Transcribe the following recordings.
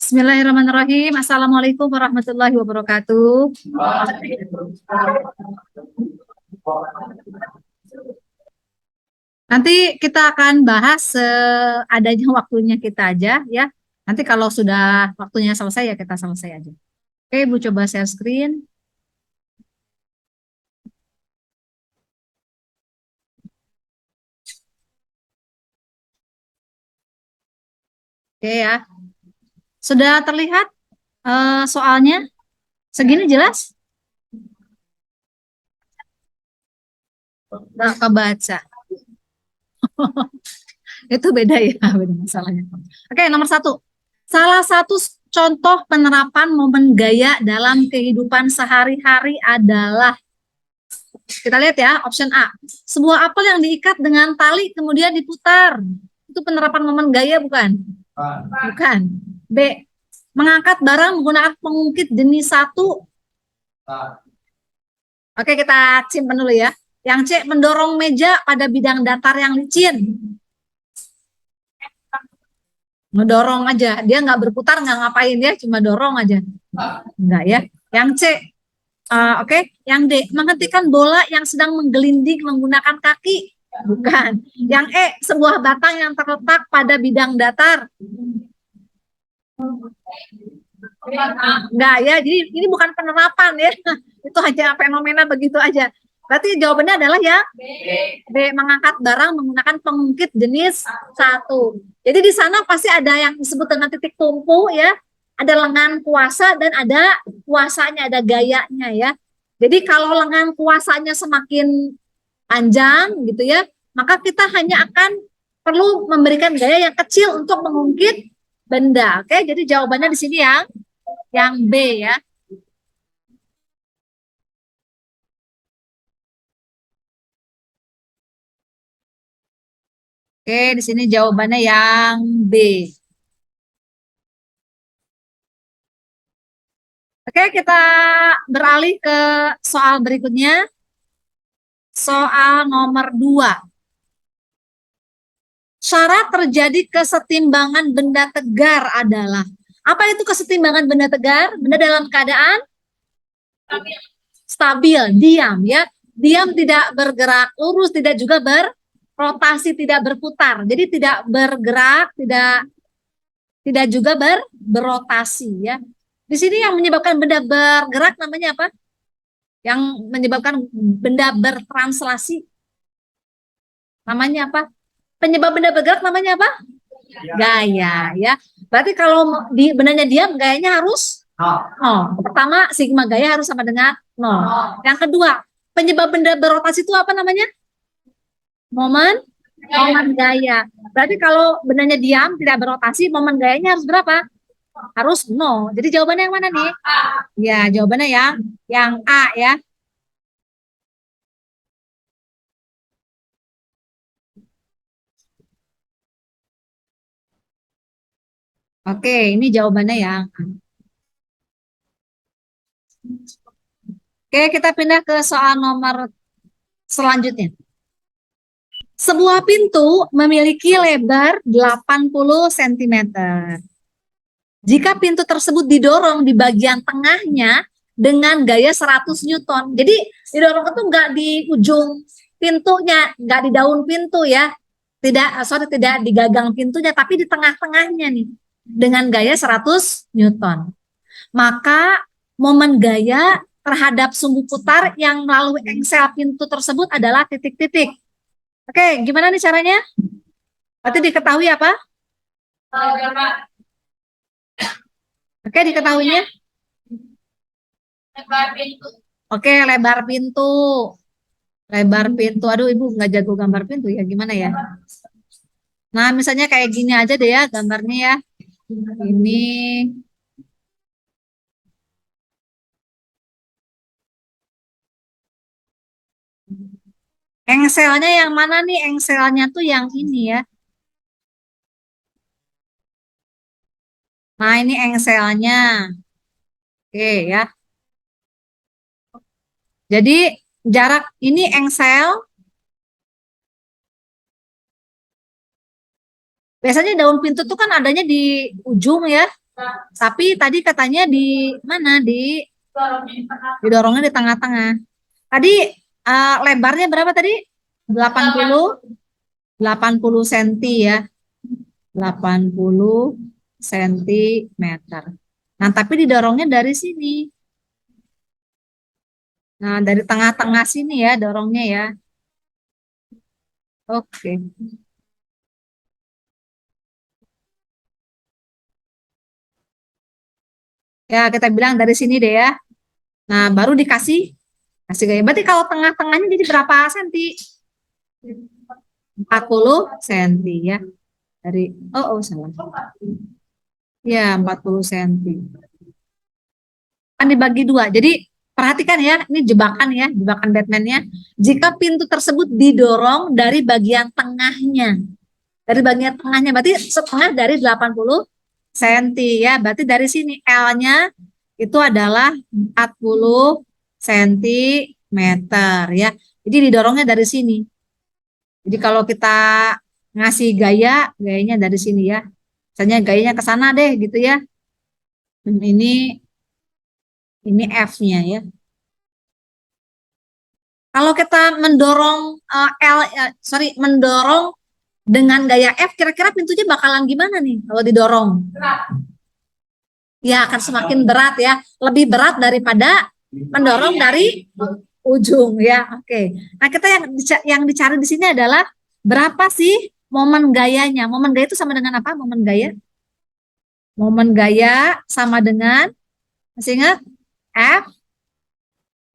Bismillahirrahmanirrahim. Assalamualaikum warahmatullahi wabarakatuh. Nanti kita akan bahas seadanya waktunya kita aja ya. Nanti kalau sudah waktunya selesai ya kita selesai aja. Oke, Bu coba share screen. Oke ya. Sudah terlihat soalnya? Segini jelas? Nggak kebaca. Itu beda ya, beda masalahnya. Oke, nomor satu. Salah satu contoh penerapan momen gaya dalam kehidupan sehari-hari adalah, kita lihat ya, option A. Sebuah apel yang diikat dengan tali kemudian diputar. Itu penerapan momen gaya bukan? Bukan. B. Mengangkat barang menggunakan pengungkit jenis satu. Oke, kita simpan dulu ya. Yang C. Mendorong meja pada bidang datar yang licin. Ngedorong aja. Dia nggak berputar, nggak ngapain ya, cuma dorong aja. Enggak ya. Yang C. Oke. Yang D. Menghentikan bola yang sedang menggelinding menggunakan kaki. Bukan. Yang E. Sebuah batang yang terletak pada bidang datar. Enggak ya. Jadi ini bukan penerapan ya. Itu hanya fenomena begitu aja. Berarti jawabannya adalah ya B. Mengangkat barang menggunakan pengungkit jenis satu. Jadi di sana pasti ada yang disebut dengan titik tumpu ya. Ada lengan kuasa dan ada kuasanya, ada gayanya ya. Jadi kalau lengan kuasanya semakin panjang gitu ya, maka kita hanya akan perlu memberikan gaya yang kecil untuk mengungkit benda. Oke, jadi jawabannya di sini yang B ya. Oke, di sini jawabannya yang B. Oke, kita beralih ke soal berikutnya. Soal nomor 2. Syarat terjadi kesetimbangan benda tegar adalah, apa itu kesetimbangan benda tegar? Benda dalam keadaan stabil, diam ya. Diam, tidak bergerak lurus, tidak juga berrotasi, tidak berputar. Jadi tidak bergerak, tidak juga berrotasi ya. Di sini yang menyebabkan benda bergerak namanya apa? Yang menyebabkan benda bertranslasi namanya apa? Penyebab benda bergerak namanya apa? Gaya ya. Berarti kalau di bendanya diam, gayanya harus nol. Pertama, sigma gaya harus sama dengan nol. Yang kedua, penyebab benda berotasi itu apa namanya? Momen gaya. Berarti kalau bendanya diam, tidak berotasi, momen gayanya harus berapa? Harus nol. Jadi jawabannya yang mana nih? Ya, jawabannya yang A ya. Oke, ini jawabannya yang A. Oke, kita pindah ke soal nomor selanjutnya. Sebuah pintu memiliki lebar 80 cm. Jika pintu tersebut didorong di bagian tengahnya dengan gaya 100 Newton. Jadi didorong itu nggak di ujung pintunya, nggak di daun pintu ya. Tidak di gagang pintunya, tapi di tengah-tengahnya nih. Dengan gaya 100 Newton. Maka momen gaya terhadap sumbu putar yang melalui engsel pintu tersebut adalah titik-titik. Oke, gimana nih caranya? Berarti diketahui apa? Oke, diketahuinya? Lebar pintu. Oke, lebar pintu. Lebar pintu. Aduh, Ibu nggak jago gambar pintu ya. Gimana ya? Nah, misalnya kayak gini aja deh ya gambarnya ya. Ini. Engselnya yang mana nih? Engselnya tuh yang ini ya. Nah, ini engselnya. Oke ya. Jadi jarak ini engsel. Biasanya daun pintu tuh kan adanya di ujung ya. Tapi tadi katanya di mana? Didorongnya di tengah-tengah. Tadi lebarnya berapa tadi? 80 80 cm ya. 80 cm. Nah, tapi didorongnya dari sini. Nah, dari tengah-tengah sini ya dorongnya ya. Oke. Ya, kita bilang dari sini deh ya. Nah, baru kasih gaya. Berarti kalau tengah-tengahnya jadi berapa senti? 40 senti ya. Dari salah. Ya, 40 senti. Kan dibagi dua. Jadi perhatikan ya, ini jebakan ya, jebakan Batman-nya. Jika pintu tersebut didorong dari bagian tengahnya. Dari bagian tengahnya berarti setengah dari 80 senti ya. Berarti dari sini L-nya itu adalah 40 sentimeter ya. Jadi didorongnya dari sini. Jadi kalau kita ngasih gayanya dari sini ya. Misalnya gayanya ke sana deh gitu ya. Ini F-nya ya. Kalau kita mendorong mendorong dengan gaya F, kira-kira pintunya bakalan gimana nih kalau didorong? Ya akan semakin berat ya, lebih berat daripada mendorong dari ujung ya. Oke. Nah, kita yang dicari di sini adalah berapa sih momen gayanya? Momen gaya itu sama dengan apa? Momen gaya? Momen gaya sama dengan, masih ingat? F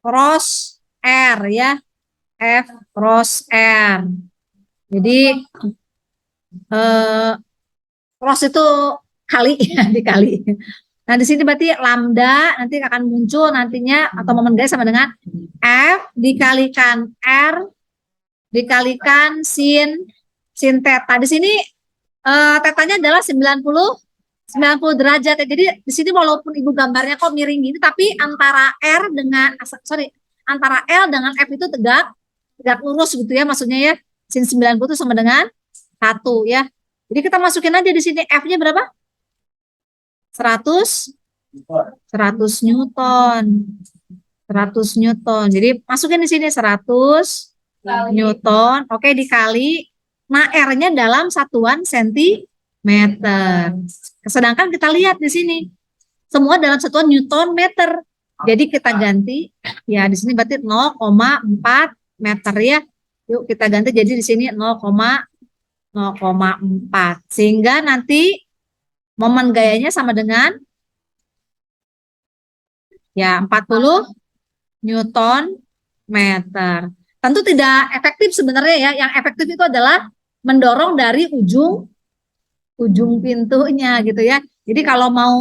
cross R ya. F cross R. Jadi eh, cross itu kali ya, dikali. Nah, di sini berarti lambda nanti akan muncul nantinya atau momen gaya sama dengan F dikalikan R dikalikan sin theta. Di sini tetanya adalah 90 derajat ya. Jadi di sini walaupun Ibu gambarnya kok miring gini tapi antara R dengan antara L dengan F itu tegak lurus gitu ya maksudnya ya. Sin 90 itu sama dengan 1 ya. Jadi kita masukin aja di sini F-nya berapa? 100 100 Newton. 100 Newton. Jadi masukin di sini 100 Newton. Oke, dikali. Nah, R-nya dalam satuan sentimeter. Sedangkan kita lihat di sini semua dalam satuan Newton meter. Jadi kita ganti ya di sini berarti 0,4 meter ya. Yuk kita ganti jadi di sini 0,4. Sehingga nanti momen gayanya sama dengan ya 40 Newton meter. Tentu tidak efektif sebenarnya ya. Yang efektif itu adalah mendorong dari ujung pintunya gitu ya. Jadi kalau mau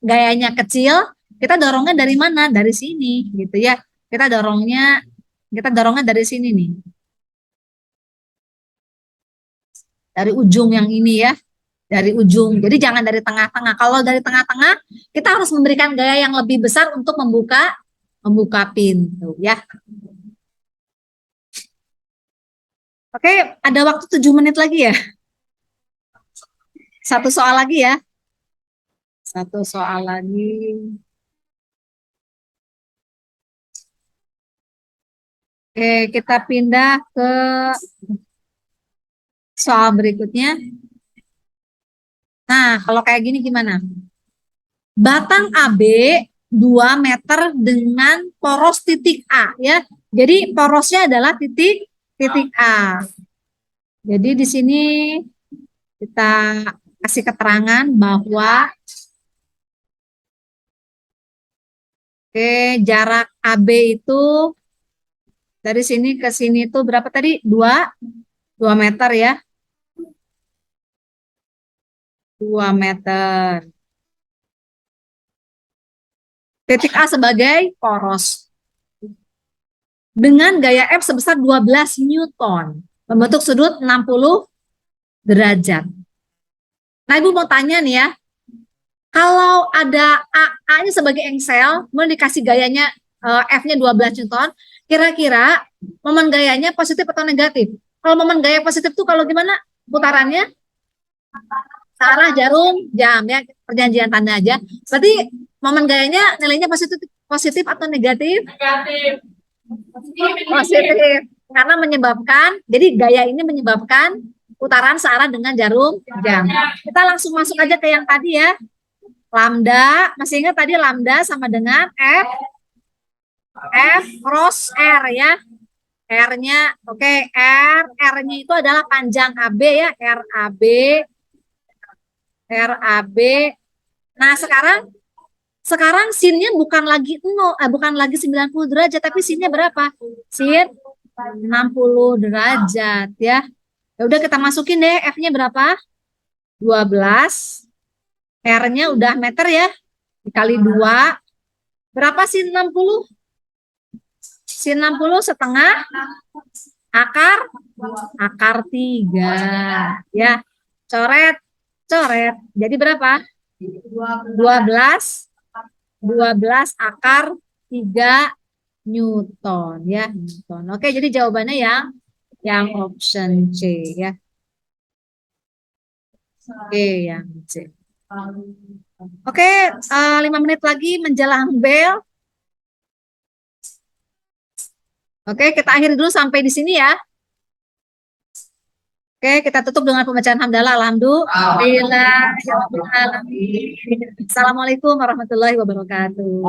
gayanya kecil, kita dorongnya dari mana? Dari sini gitu ya. Kita dorongnya dari sini nih. Dari ujung yang ini ya. Dari ujung. Jadi jangan dari tengah-tengah. Kalau dari tengah-tengah, kita harus memberikan gaya yang lebih besar untuk membuka pintu ya. Oke, ada waktu 7 menit lagi ya. Satu soal lagi ya. Satu soal lagi. Oke, kita pindah ke soal berikutnya. Nah, kalau kayak gini gimana? Batang AB 2 meter dengan poros titik A ya. Jadi porosnya adalah titik A. Jadi di sini kita kasih keterangan bahwa jarak AB itu dari sini ke sini itu berapa tadi? 2 meter ya. 2 meter. Titik A sebagai poros. Dengan gaya F sebesar 12 Newton. Membentuk sudut 60 derajat. Nah, Ibu mau tanya nih ya. Kalau ada A-nya sebagai engsel, kemudian dikasih gayanya F-nya 12 Newton, kira-kira momen gayanya positif atau negatif? Kalau momen gaya positif itu kalau gimana putarannya? searah jarum jam ya, perjanjian tanda aja. Berarti momen gayanya nilainya positif positif atau negatif? Negatif. Positif. Karena menyebabkan, jadi gaya ini menyebabkan putaran searah dengan jarum jam. Kita langsung masuk aja ke yang tadi ya. Lambda, masih ingat tadi lambda sama dengan F cross R ya. R-nya, oke, R-nya itu adalah panjang AB ya, RAB, RAB. Nah, sekarang sinnya bukan lagi 0, bukan lagi 90 derajat, tapi sinnya berapa? Sin 60 derajat ya. Ya udah kita masukin deh, F-nya berapa? 12. R-nya udah meter ya. Dikali 2. Berapa sin 60? Sin 60 setengah akar 3 ya. Coret, coret. Jadi berapa? 12 akar 3 Newton ya, Newton. Oke, jadi jawabannya yang option C ya. Oke, yang C. Oke, 5 menit lagi menjelang bel. Oke, kita akhiri dulu sampai di sini ya. Oke, kita tutup dengan pembacaan hamdalah. Alhamdulillah. Assalamualaikum warahmatullahi wabarakatuh.